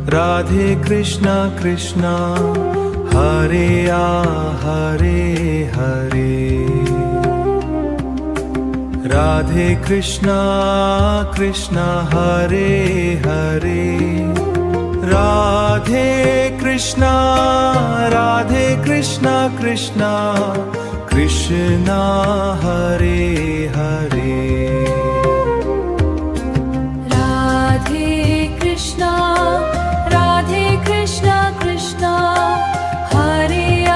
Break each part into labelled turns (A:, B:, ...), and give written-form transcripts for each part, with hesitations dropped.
A: Radhe Krishna Krishna Hare Hare Hare. Radhe Krishna Krishna Hare Hare. Radhe Krishna Krishna Krishna Hare Hare. Radhe Krishna Krishna Krishna Hare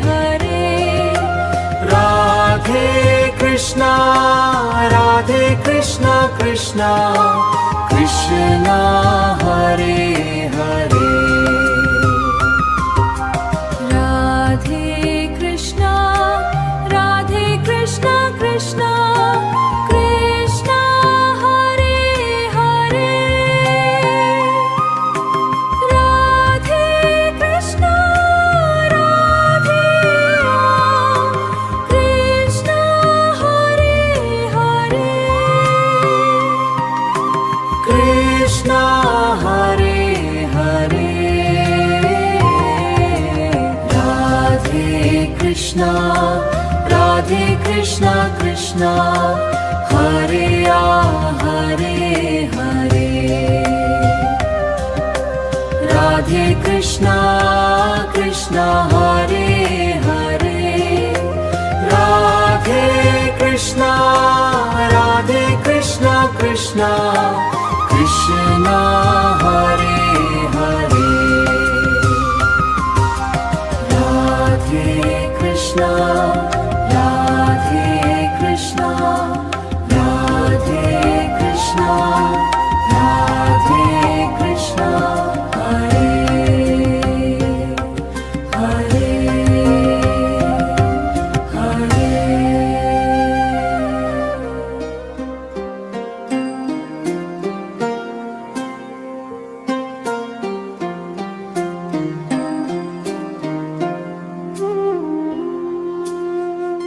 A: Hare.
B: Radhe Krishna Krishna Krishna Hare Hare. Radhe Krishna Krishna Hare Hare.
A: Krishna Hare Hare. Radhe Krishna Krishna Hare Hare Hare. Radhe Krishna Hare Hare. Radhe Krishna Krishna Krishna Hare Hare. Radhe Krishna Hare Hare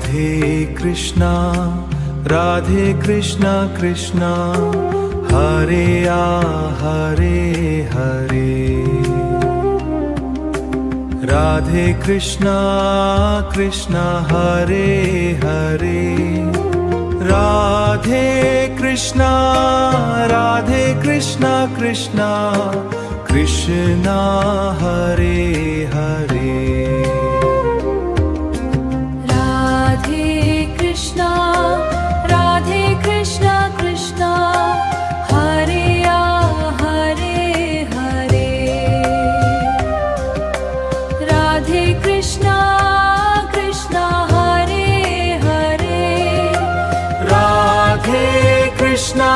A: Hare. Radhe Krishna Krishna Hare Hare Hare. Radhe Krishna Hare Hare. Radhe Krishna Krishna Krishna Hare Hare. Radhe Krishna Krishna Hare Hare.
B: Radhe Krishna Krishna Hare Hare. Radhe Krishna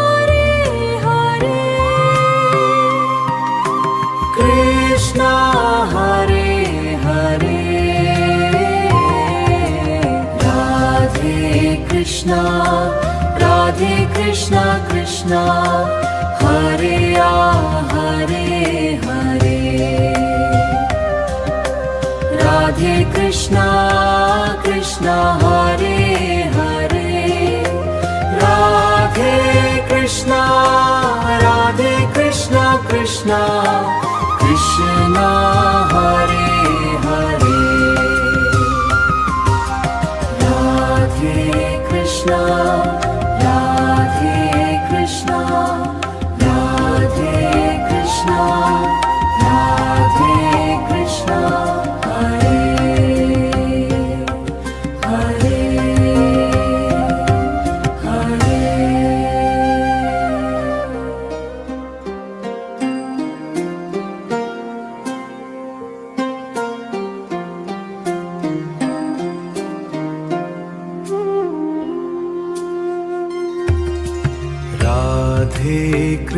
B: Hare Hare.
A: Krishna Hare Hare. Radhe Krishna Krishna Hare Hare Hare. Radhe Krishna Hare Hare. Radhe Krishna Krishna Krishna Hare Hare.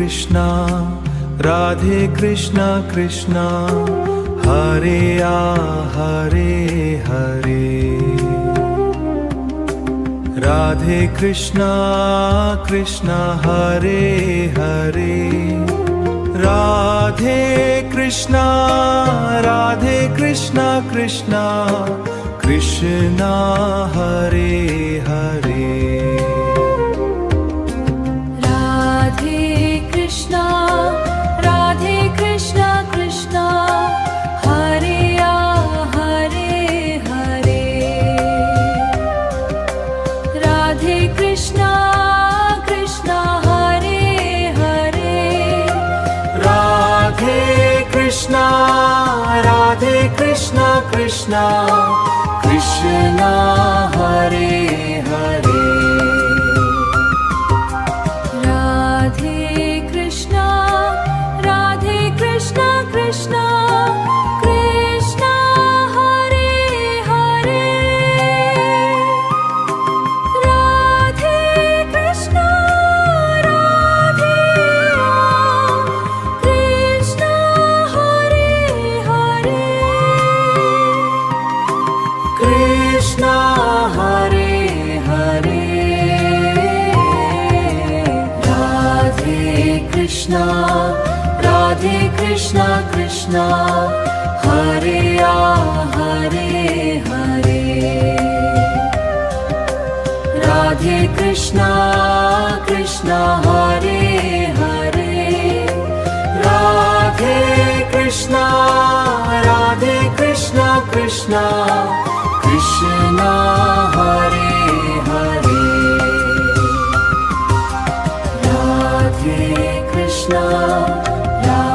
C: Krishna Radhe Krishna Krishna Hare Hare Hare Radhe Krishna Krishna Hare Hare Radhe Krishna Krishna Krishna Hare Hare
B: Radhe Krishna Krishna Krishna Hare Hare Hare Radhe Krishna Krishna Hare Hare
C: Radhe Krishna Krishna Krishna Hare Hare
B: Radhe Krishna Krishna Krishna Hare Hare Radhe Krishna Krishna Hare Hare
C: Krishna Hare Hare
A: Radhe Krishna Krishna Hare Hare Hare Radhe Krishna Hare Hare Radhe Krishna Krishna Krishna Hare Hare Radhe Krishna Hare Hare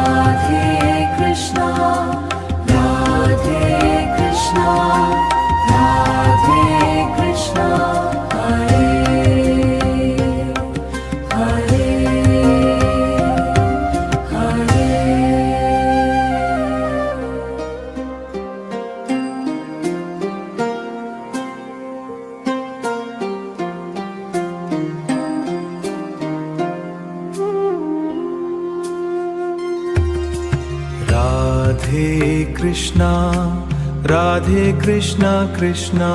A: Hare
C: Radhe Krishna Krishna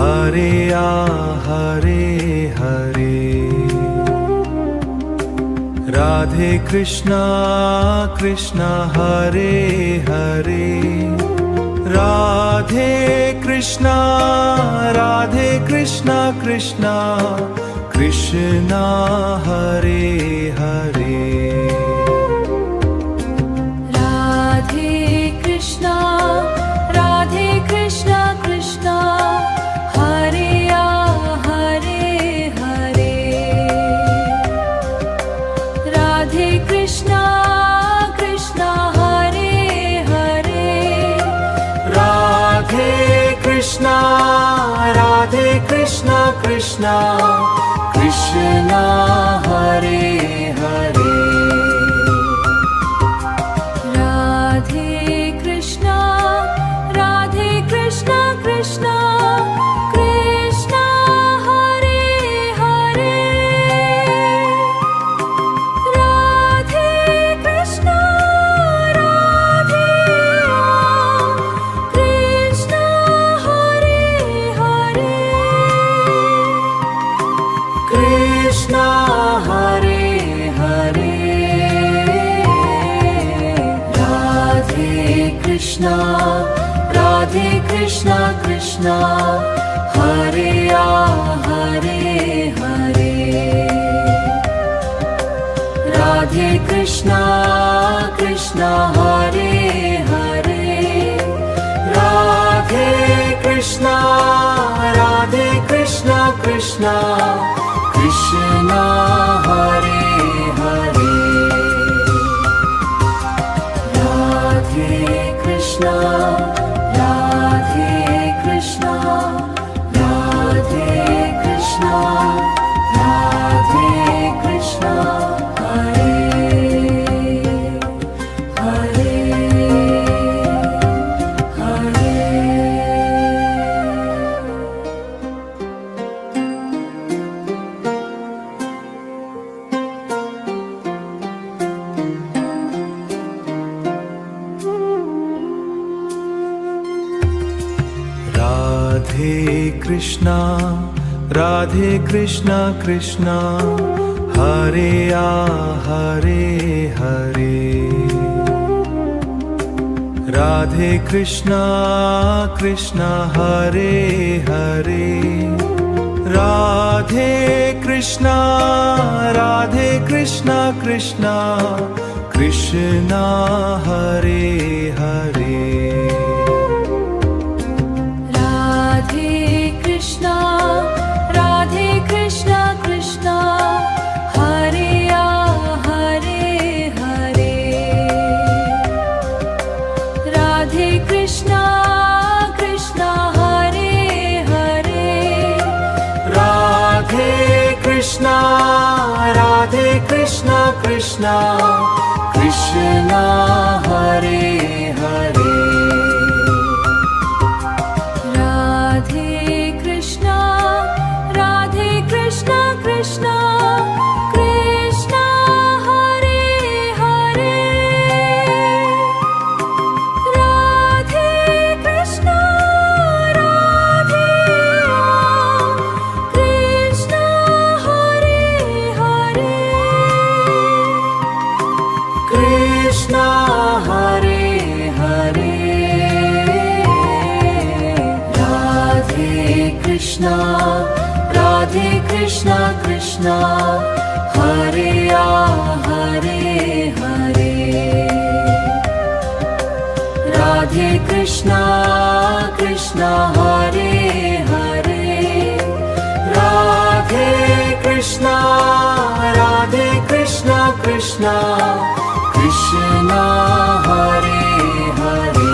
C: Hare Hare Hare Radhe Krishna Hare Hare Radhe Krishna Krishna Krishna Hare Hare
B: Radhe Krishna Krishna Hare Hare Hare Radhe Krishna Hare Hare
C: Radhe Krishna Krishna Krishna Hare Hare
B: Radhe Krishna Krishna Krishna Hare Hare Radhe Krishna Krishna Hare Hare
C: Krishna Hare Hare
A: Radhe Krishna Krishna Hare Hare Hare Radhe Krishna Hare Hare Radhe Krishna Krishna Krishna Hare Hare Radhe Krishna Hare Hare Hare
C: Krishna Radhe Krishna Krishna Hare Hare Hare Radhe Krishna Krishna Hare Hare Radhe Krishna Krishna Krishna Krishna Hare Hare
B: Radhe Krishna Krishna Krishna Hare Hare Hare Radhe Krishna Krishna Hare Hare
C: Radhe Krishna Krishna Krishna Krishna Hare Hare
B: Radhe Krishna Krishna Krishna Krishna Hare Hare Radhe Krishna Krishna Hare Hare
C: Krishna Hare Hare
B: Radhe Krishna Krishna Hare Hare Hare Radhe Krishna Hare Hare
C: Radhe Krishna Krishna Krishna Hare Hare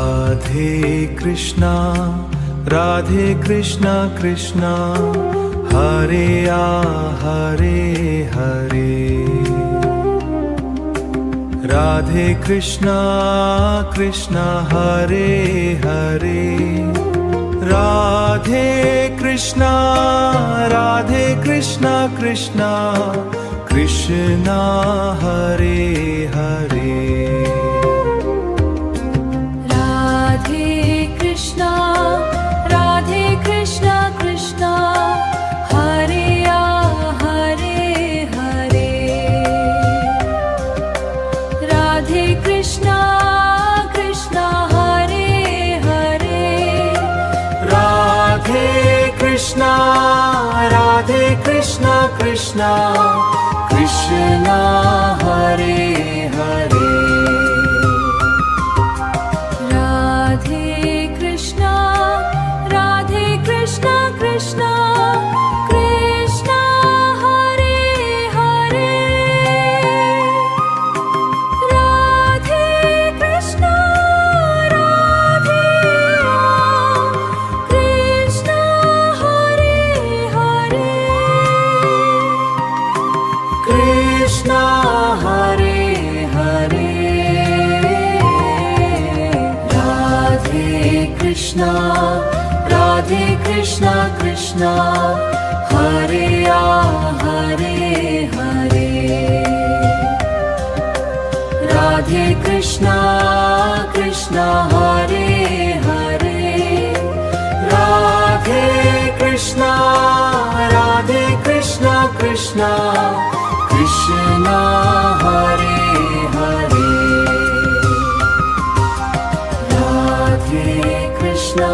B: Radhe Krishna Krishna Hare Hare Hare
C: Radhe Krishna Krishna Hare Hare Hare Radhe Krishna Hare Hare Radhe Krishna Krishna Krishna Hare Hare
B: Radhe Krishna Krishna Hare Hare Hare Radhe Krishna Hare Hare
C: Radhe Krishna Krishna Krishna Hare Hare
B: Radhe Krishna Krishna Krishna Hare Hare Radhe Krishna Krishna Hare Hare
C: Krishna Hare Hare
B: Radhe Krishna Krishna Hare Hare Hare Radhe Krishna Hare Hare
C: Radhe Krishna Krishna Krishna Hare Hare
B: Radhe Krishna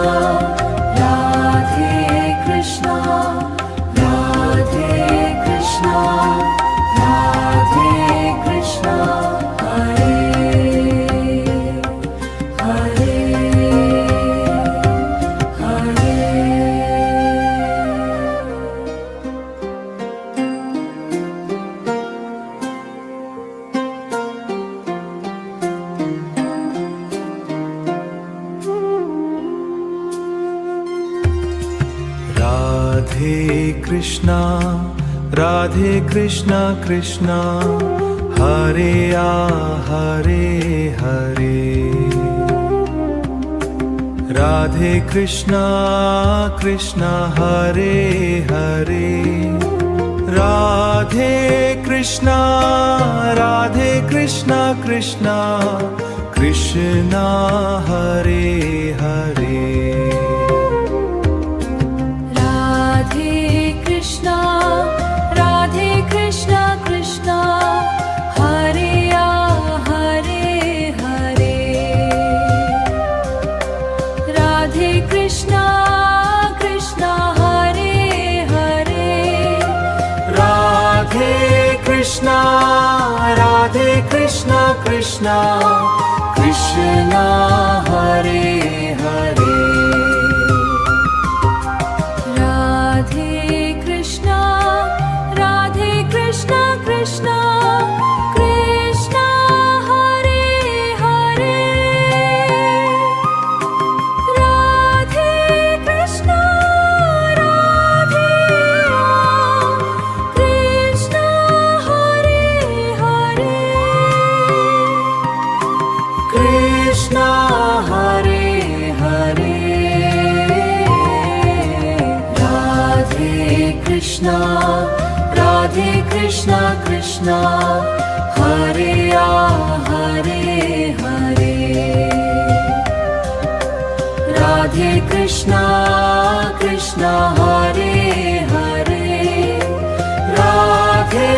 B: Krishna Hare
C: Radhe Krishna Krishna Hare Hare Hare Radhe Krishna Krishna Hare Hare Radhe Krishna Krishna Krishna Hare Hare
B: Radhe Krishna Krishna Krishna Hare Hare Hare Radhe Krishna Krishna Hare Hare
C: Radhe Krishna Krishna Krishna Hare Hare
B: Radhe Krishna Krishna Krishna Hare Hare Radhe Krishna Krishna Hare Hare
C: Krishna Hare Hare
B: Radhe Krishna Krishna Hare Hare Hare Radhe Krishna Hare Hare
C: Radhe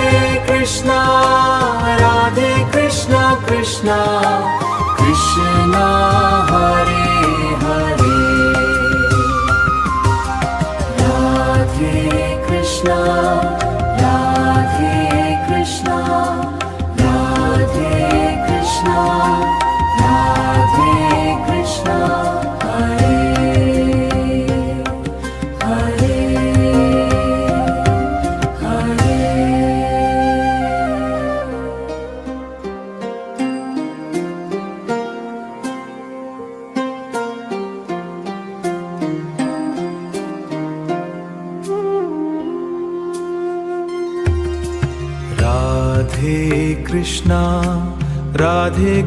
C: Krishna Krishna Krishna Hare Hare
B: Radhe Krishna Hare Hare Hare
C: Radhe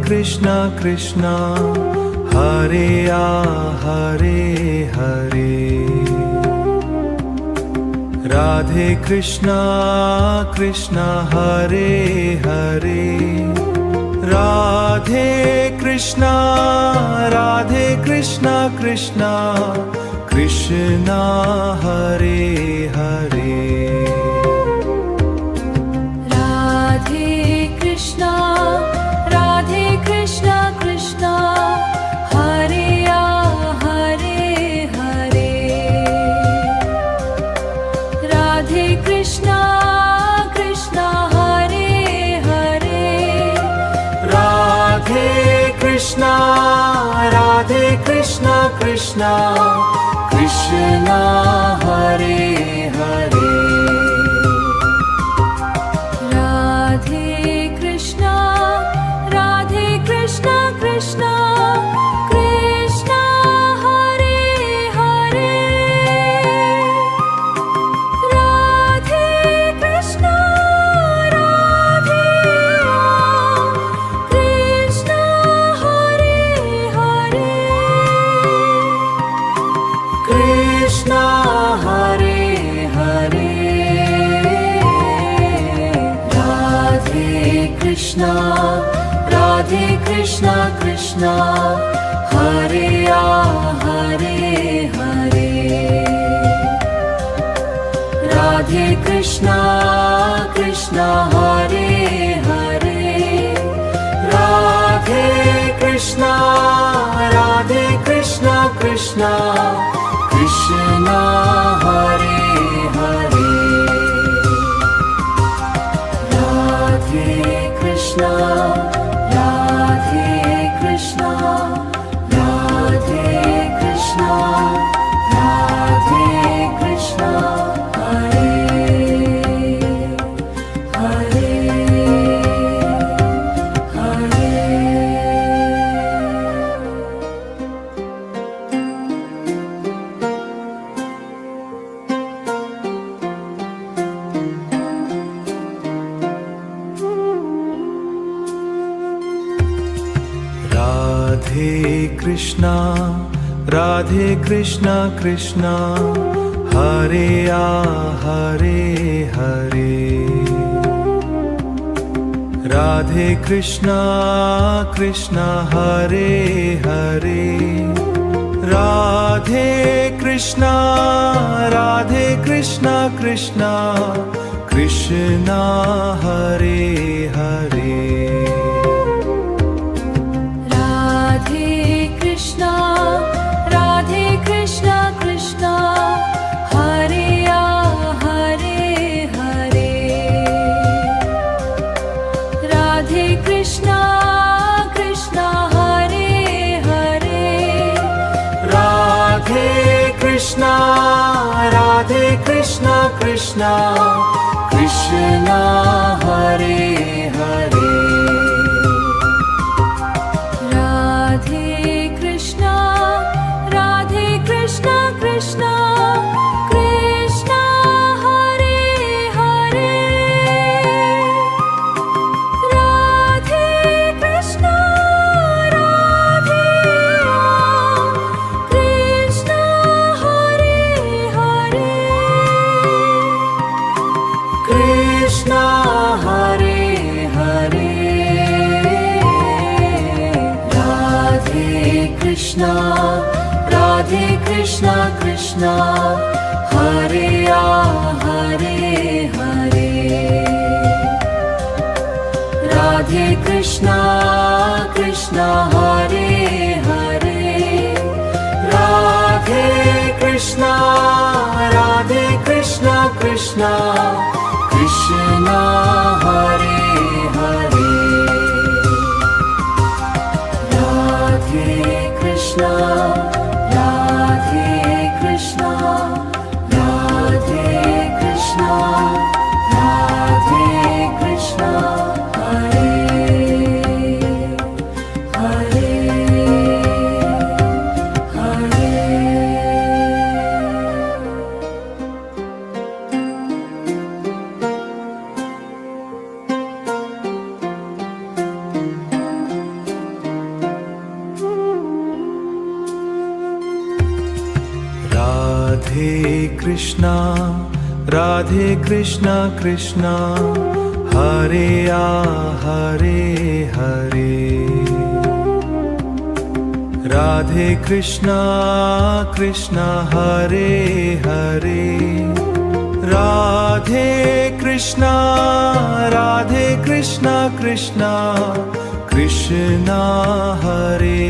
C: Krishna Krishna Hare Hare Hare Radhe Krishna Hare Hare Radhe Krishna Krishna Hare Hare
B: Radhe Krishna Krishna Hare Hare Hare Radhe Krishna Hare Hare
C: Radhe Krishna Krishna Hare Hare
B: Radhe Krishna Krishna Hare Hare Radhe Krishna Krishna Hare Hare
C: Krishna Hare Hare
B: Radhe Krishna Krishna Hare Hare Hare Radhe Krishna Hare Hare
C: Radhe Krishna Krishna Hare Hare
B: Radhe Krishna Hare Hare Hare
C: Krishna, Radhe Krishna Krishna, Hare Hare Hare. Radhe Krishna Krishna, Hare Hare. Radhe Krishna, Radhe Krishna Krishna, Krishna Hare Hare.
B: Radhe Krishna, Radhe Krishna Krishna, Hare Hare Hare. Radhe Krishna Krishna, Hare Hare.
C: Radhe Krishna, Radhe Krishna Krishna, Krishna Hare Hare.
B: Radhe Krishna, Radhe Krishna Krishna, Krishna Hare Hare. Radhe Krishna, Radhe Krishna Hare Hare.
C: Krishna Hare Hare.
B: Radhe Krishna, Radhe Krishna Krishna, Hare Hare Hare. Radhe Krishna Krishna, Hare Hare.
C: Radhe Krishna, Radhe Krishna Krishna, Krishna Hare Hare.
B: Radhe Krishna, Radhe Krishna, Radhe Krishna, Radhe Krishna, Hare Hare Hare.
C: Radhe Krishna, Radhe Krishna Krishna, Hare Hare Hare. Radhe Krishna Krishna, Hare Hare. Radhe Krishna, Radhe Krishna Krishna, Krishna Hare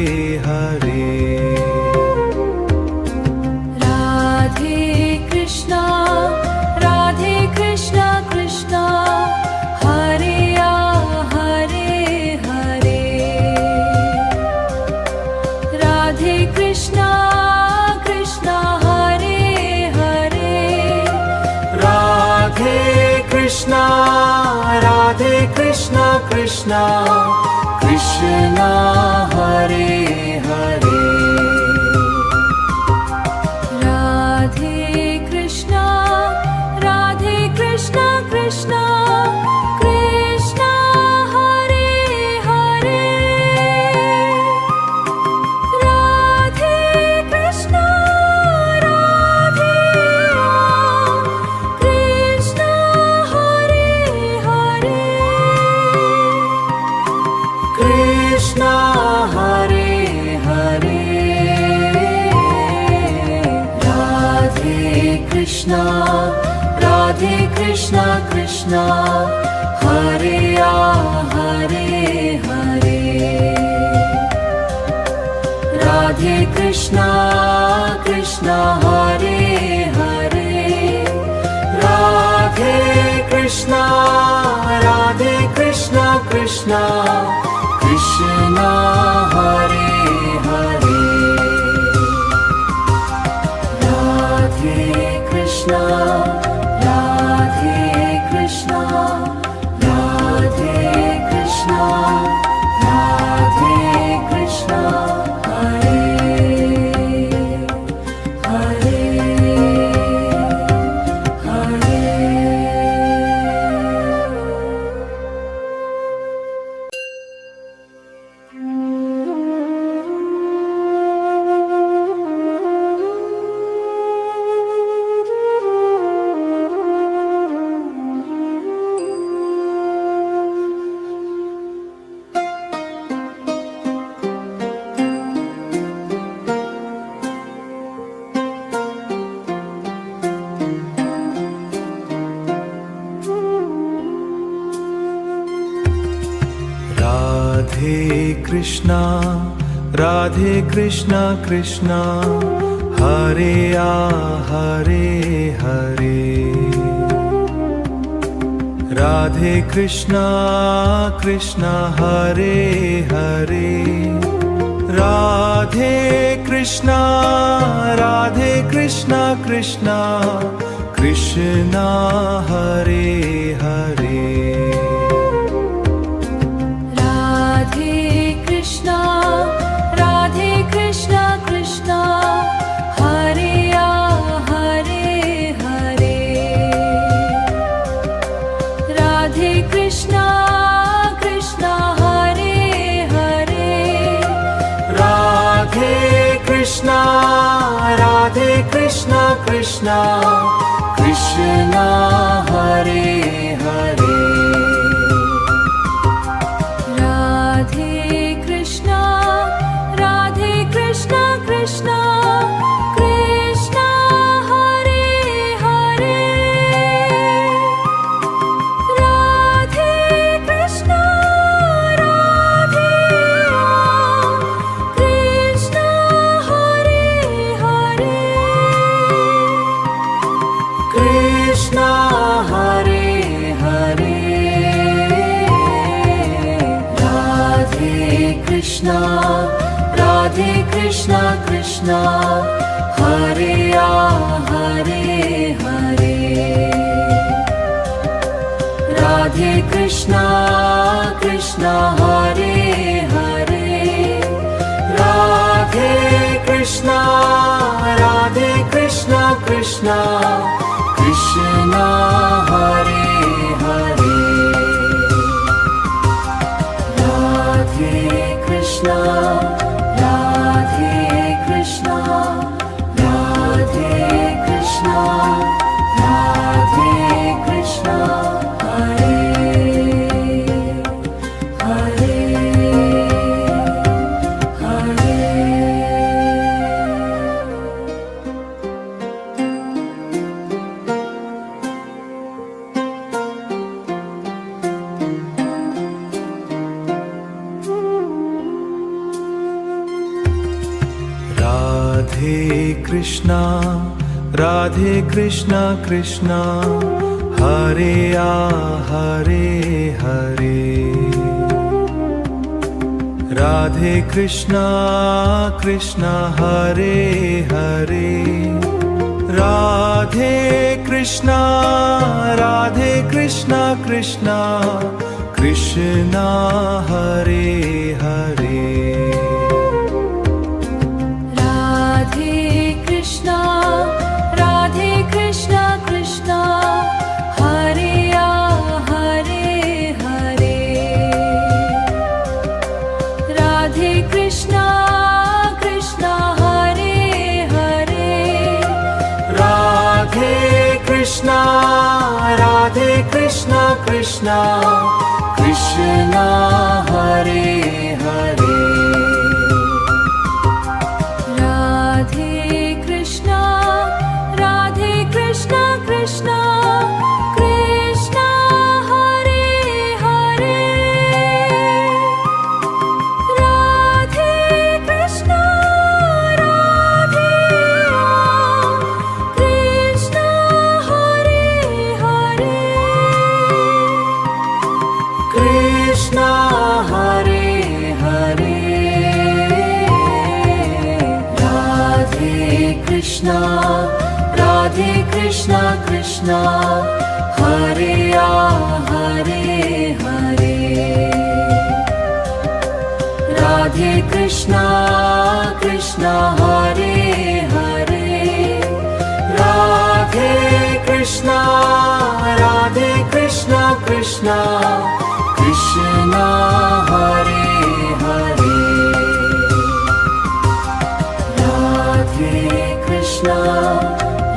C: Hare.
B: Radhe Krishna, Radhe Krishna Krishna, Hare Hare Hare. Radhe Krishna Krishna, Hare Hare.
C: Radhe Krishna, Radhe Krishna Krishna, Krishna Hare Hare.
B: Radhe Krishna, Radhe Krishna Krishna, Krishna Hare Hare. Radhe Krishna, Radhe Krishna Hare Hare.
C: Krishna Hare Hare.
B: Radhe Krishna, Radhe Krishna Krishna, Hare Hare Hare. Radhe Krishna Krishna, Hare Hare.
C: Radhe Krishna, Radhe Krishna Krishna, Krishna Hare Hare.
B: Radhe Krishna, Radhe Krishna, Radhe Krishna, Radhe Krishna, Hare Hare Hare.
C: Krishna, Radhe Krishna Krishna, Hare Hare Hare. Radhe Krishna Krishna, Hare Hare. Radhe Krishna, Radhe Krishna Krishna, Krishna Hare Hare.
B: Radhe Krishna, Radhe Krishna Krishna, Hare Hare Hare. Radhe Krishna Krishna, Hare Hare.
C: Radhe Krishna, Radhe Krishna Krishna, Krishna Hare Hare.
B: Radhe Krishna, Radhe Krishna Krishna, Krishna Hare Hare. Radhe Krishna, Radhe Krishna Hare Hare.
C: Krishna Hare Hare.
B: Radhe Krishna, Radhe Krishna Krishna, Hare Hare Hare. Radhe Krishna Krishna, Hare Hare.
C: Radhe Krishna, Radhe Krishna Krishna, Krishna Hare Hare.
B: Radhe Krishna, Radhe Krishna, Radhe Krishna, Radhe Krishna, Hare Hare Hare.
C: Radhe Krishna, Radhe Krishna Krishna, Hare Hare Hare. Radhe Krishna Krishna, Hare Hare. Radhe Krishna, Radhe Krishna Krishna, Krishna Hare Hare.
B: Radhe Krishna, Radhe Krishna Krishna, Hare Hare Hare. Radhe Krishna Krishna, Hare Hare.
C: Radhe Krishna, Radhe Krishna Krishna, Krishna Hare Hare.
B: Radhe Krishna, Radhe Krishna Krishna, Krishna Hare Hare. Radhe Krishna, Radhe Krishna, Hare Hare.
C: Krishna Hare Hare.
B: Radhe Krishna, Radhe Krishna Krishna, Hare Hare Hare. Radhe Krishna Krishna, Hare Hare.
C: Radhe Krishna, Radhe Krishna Krishna, Krishna Hare Hare.
B: Radhe Krishna,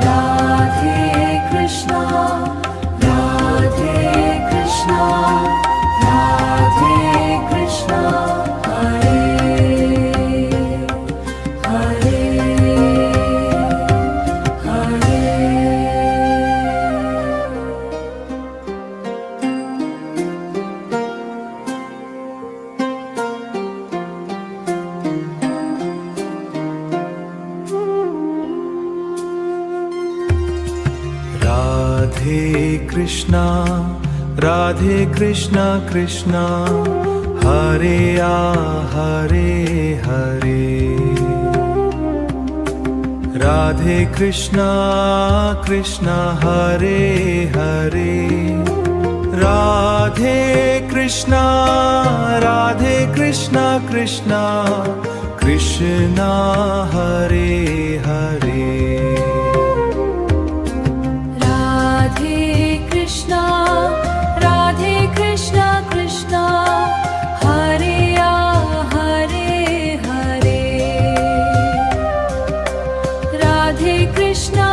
B: Radhe Krishna, Radhe Krishna, Radhe Krishna, Hare Hare Hare.
C: Krishna Radhe Krishna Krishna Hare Hare Hare Radhe Krishna Krishna Hare Hare Radhe Krishna Krishna Krishna Krishna Hare Hare
B: Radhe Krishna Krishna Krishna Hare Hare Hare Radhe Krishna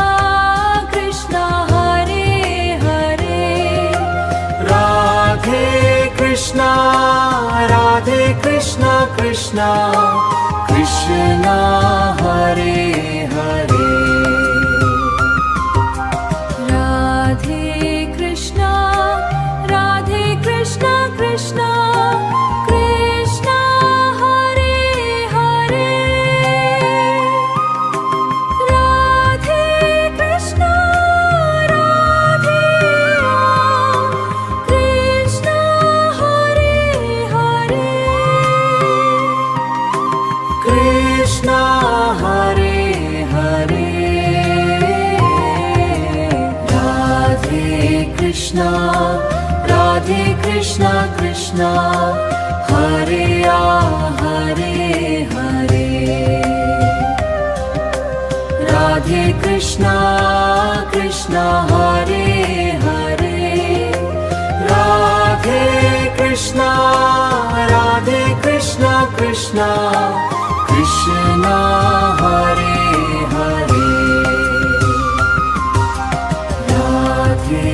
B: Krishna Hare Hare
C: Radhe Krishna Krishna Krishna Krishna Hare Hare
B: Radhe Krishna Krishna Krishna Krishna Hare Hare Radhe Krishna Krishna Hare Hare
C: Krishna Hare Hare
B: Radhe Krishna Krishna Krishna Hare Hare Hare Radhe Krishna Krishna Hare Hare
C: Radhe Krishna Krishna Krishna Krishna Hare Hare
B: Radhe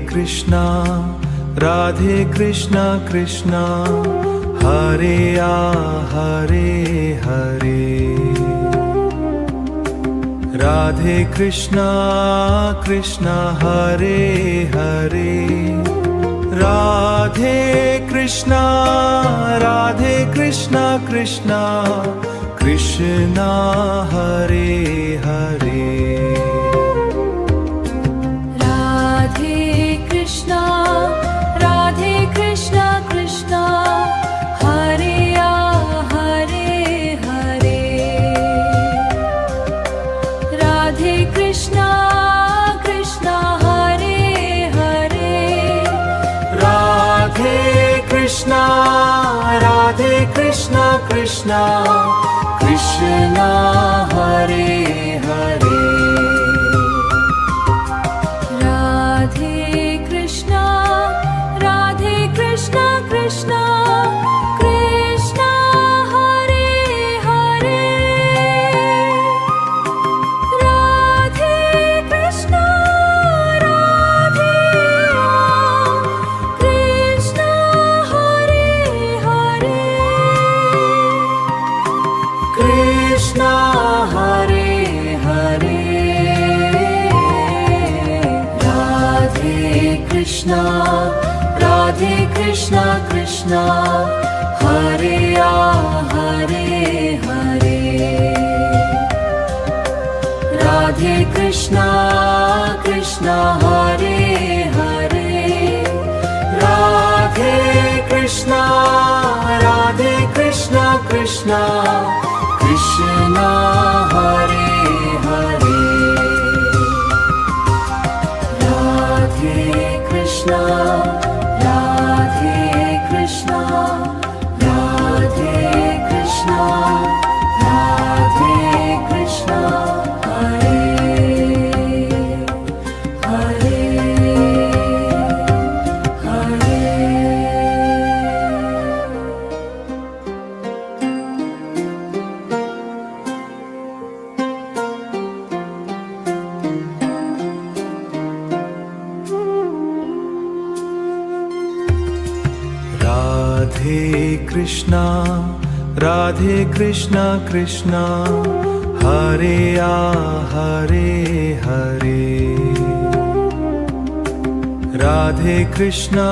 B: Krishna Krishna Radhe Krishna Hare Hare Hare
C: Radhe Krishna Krishna Hare Hare Hare Radhe Krishna Krishna Hare Hare Radhe Krishna Krishna Krishna Hare Hare
B: Radhe Krishna Krishna Krishna Hare Hare Hare Radhe Krishna Hare Hare
C: Radhe Krishna Krishna Krishna Hare Hare
B: Radhe Krishna Krishna Krishna Krishna Hare Hare Radhe Krishna Krishna Hare Hare
C: Krishna Hare Hare
B: Radhe Krishna Krishna Hare Hare Hare Radhe Krishna Hare Hare
C: Radhe Krishna Krishna Krishna Hare Hare
B: Radhe Krishna
C: Krishna, Radhe Krishna Krishna, Hare Hare Hare. Radhe Krishna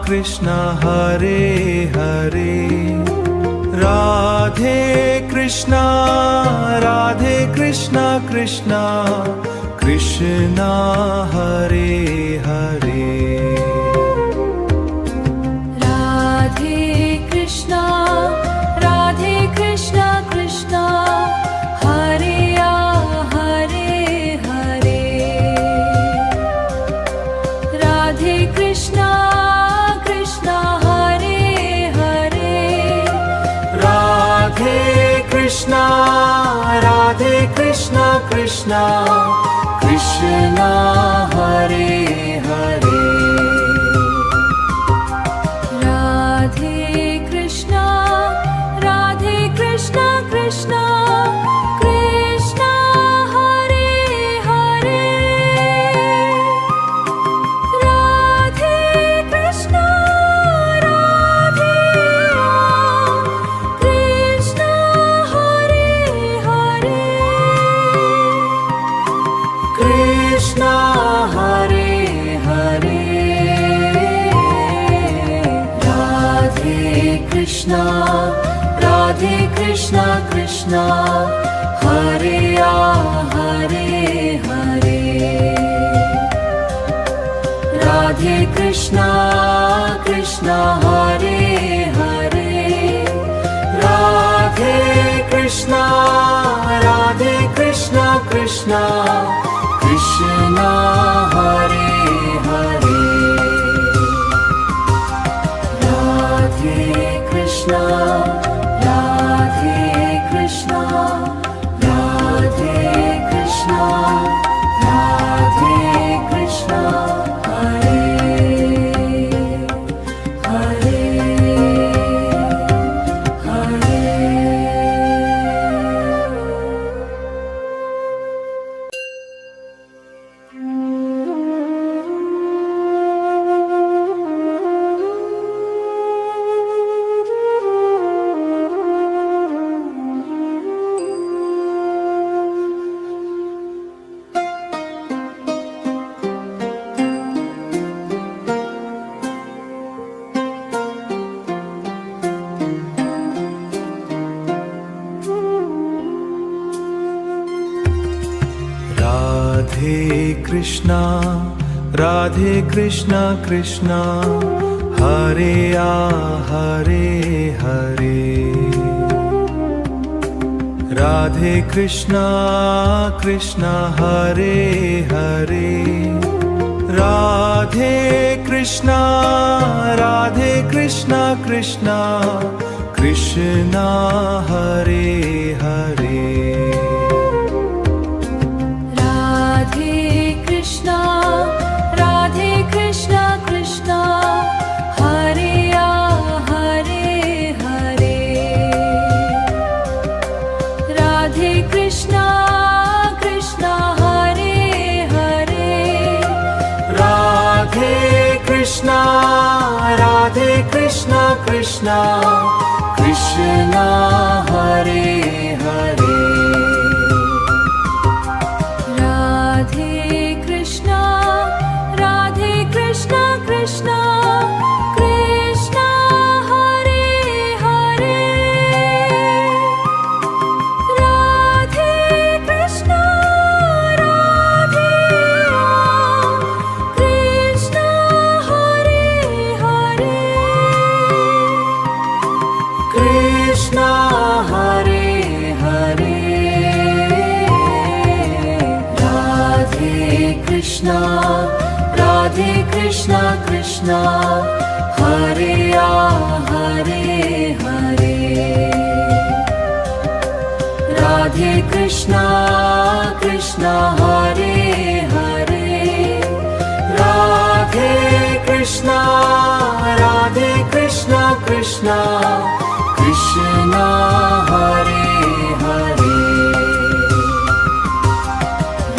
C: Krishna, Hare Hare. Radhe Krishna Krishna Krishna, Krishna Hare Hare.
B: Radhe Krishna Krishna Krishna, Hare Hare Hare. Radhe Krishna Krishna, Hare Hare.
C: Radhe Krishna Krishna, Krishna Hare Hare.
B: Radhe Krishna Krishna Krishna, Krishna Hare Hare. Radhe Krishna Krishna Hare Hare.
C: Krishna Hare Hare.
B: Radhe Krishna Krishna, Hare Hare Hare. Radhe Krishna Hare Hare.
C: Radhe Krishna Krishna, Krishna Hare Hare.
B: Radhe Krishna Hare Hare Hare.
C: Radhe Krishna Krishna, Hare Hare Hare. Radhe Krishna Hare Hare. Radhe Krishna Krishna, Krishna Hare Hare. Krishna, Krishna Hare Hare.
B: Radhe Krishna Krishna, Krishna Hare Hare. Radhe Krishna Krishna Hare Hare.
C: Krishna Hare Hare.
B: Radhe Krishna Krishna, Hare Hare Hare. Radhe Krishna Hare Hare.
C: Radhe Krishna Krishna, Krishna Hare Hare.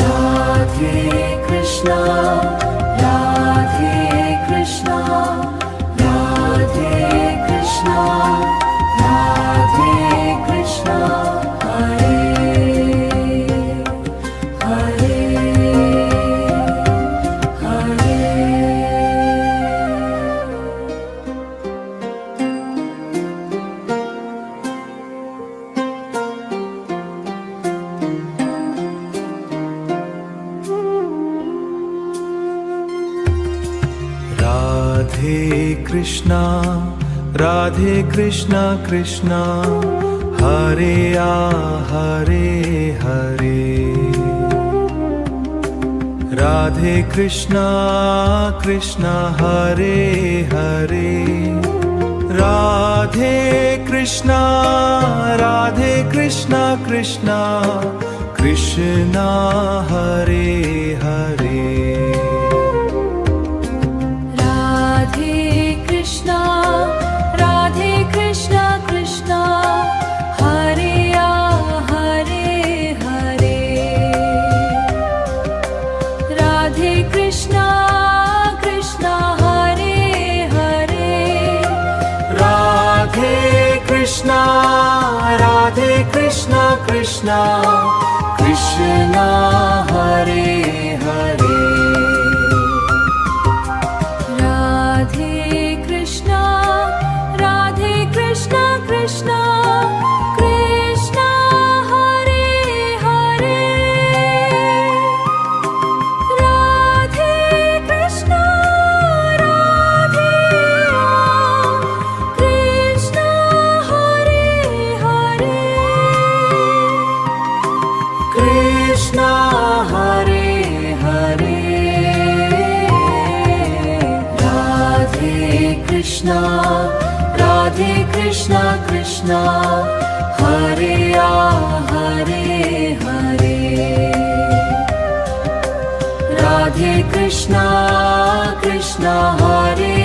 B: Radhe Krishna Radhe Krishna
C: Krishna, Radhe Krishna Krishna, Hare Hare Hare. Radhe Krishna Krishna, Hare Hare. Radhe Krishna, Radhe Krishna Krishna, Krishna Hare Hare.
B: Radhe Krishna, Radhe Krishna Krishna, Hare Hare Hare. Radhe Krishna Krishna, Hare Hare.
C: Radhe Krishna, Radhe Krishna Krishna, Krishna Hare Hare.
B: Radhe Krishna, Radhe Krishna Krishna, Krishna Hare Hare. Radhe Krishna, Radhe Krishna Hare Hare.
C: Krishna Hare Hare.
B: Radhe Krishna, Radhe Krishna Krishna, Hare Hare Hare. Radhe Krishna Krishna, Hare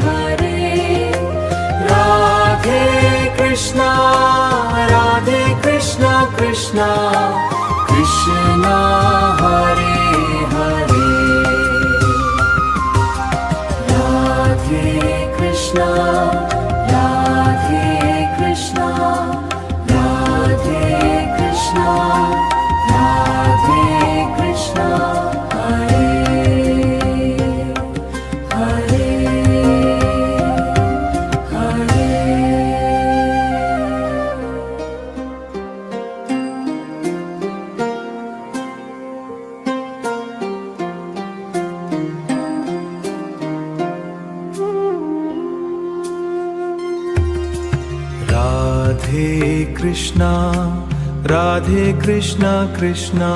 B: Hare.
C: Radhe Krishna, Radhe Krishna Krishna, Krishna Hare Hare.
B: Radhe Krishna, Radhe Krishna, Radhe Krishna, Radhe Krishna, Hare Hare Hare.
C: Radhe Krishna, Radhe Krishna Krishna,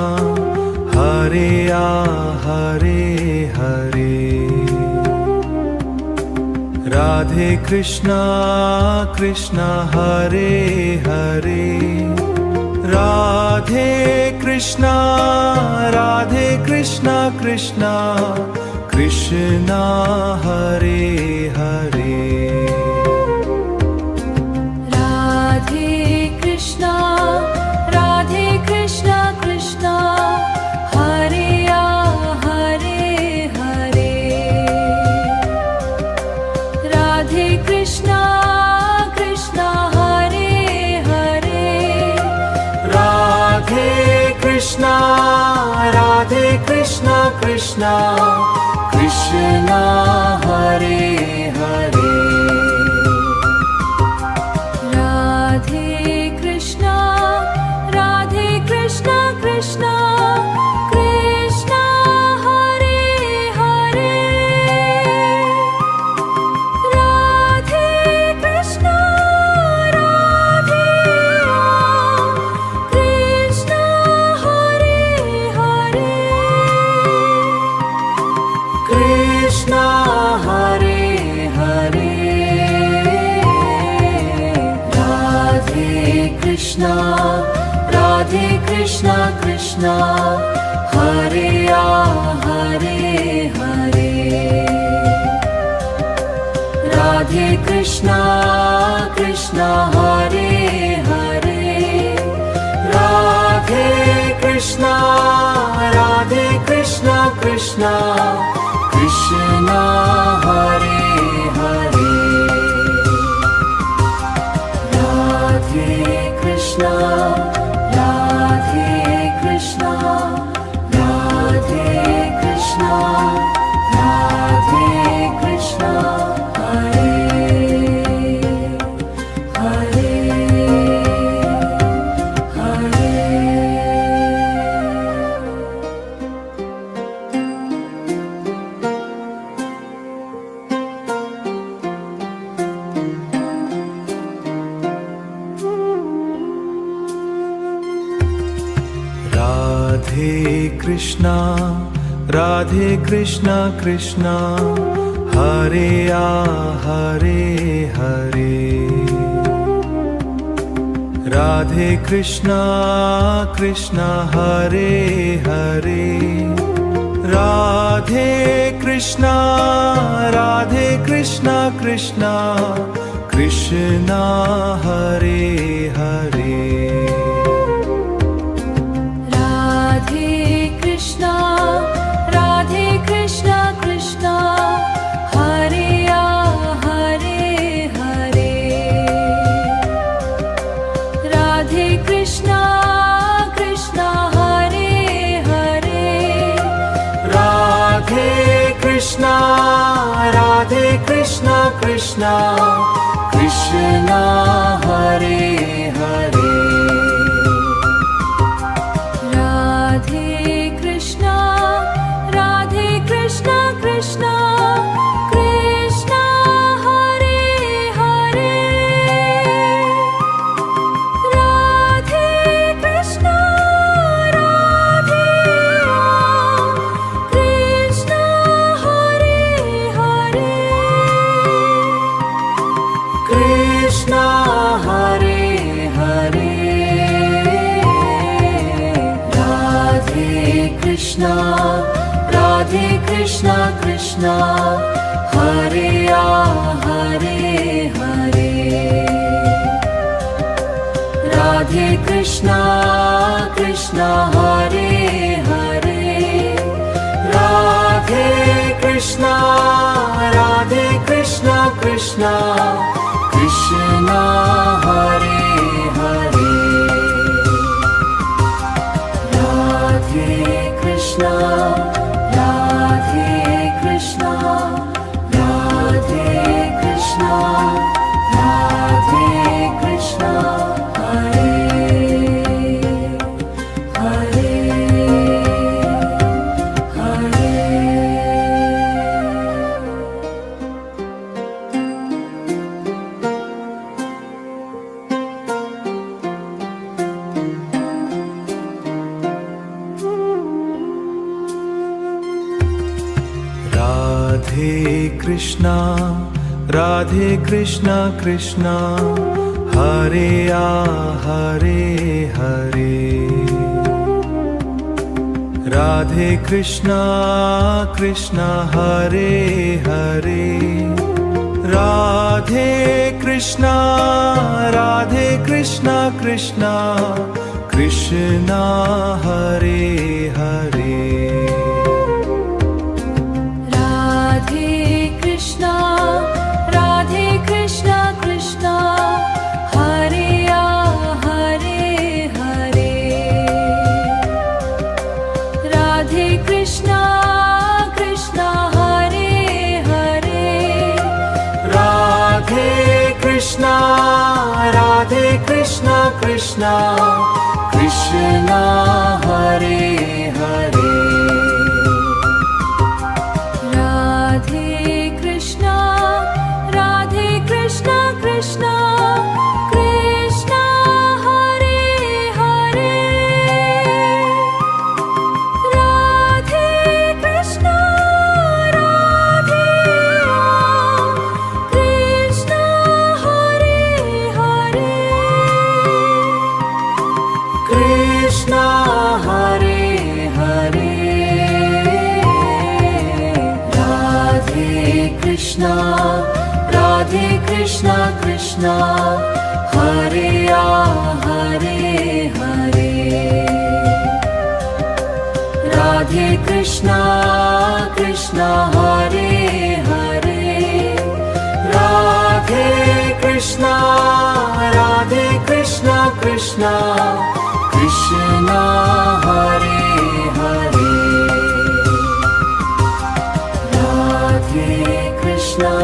C: Hare Hare Hare. Radhe Krishna Krishna, Hare Hare. Radhe Krishna, Radhe Krishna Krishna, Krishna Hare Hare.
B: Radhe Krishna, Radhe Krishna Krishna, Hare Hare Hare. Radhe Krishna Krishna, Hare Hare.
C: Radhe Krishna, Radhe Krishna Krishna, Krishna Hare Hare.
B: Radhe Krishna, Radhe Krishna Krishna, Krishna Hare Hare. Radhe Krishna, Radhe Krishna, Hare Hare.
C: Krishna Hare Hare.
B: Radhe Krishna, Radhe Krishna Krishna, Hare Hare Hare. Radhe Krishna Krishna, Hare Hare.
C: Radhe Krishna, Radhe Krishna Krishna, Krishna Hare Hare.
B: Radhe Krishna, Radhe Krishna, Radhe Krishna, Radhe Krishna, Hare Hare Hare.
C: Radhe Krishna Krishna Hare Hare Hare Radhe Krishna Krishna Hare Hare Radhe Krishna Krishna Krishna Hare Hare Krishna Krishna Krishna Hare Hare
B: Radhe Krishna Krishna Krishna Krishna Hare Hare Radhe Krishna Krishna Hare Hare
C: Krishna Hare Hare
B: Krishna Krishna Hare Hare Hare Radhe Krishna Hare Hare
C: Radhe Krishna Krishna Krishna Hare Hare
B: Radhe Krishna Hare Hare Hare
C: Radhe Krishna Krishna Hare Hare Hare Radhe Krishna Hare Hare Radhe Krishna Krishna Krishna Hare Hare Krishna Krishna Hare Hare
B: Radhe Krishna Krishna Hare Hare Radhe Krishna Krishna Hare Hare
C: Krishna Hare Hare
B: Radhe Krishna Hare Hare Hare Radhe Krishna Hare Hare
C: Radhe Krishna Krishna Hare Hare
B: Radhe Krishna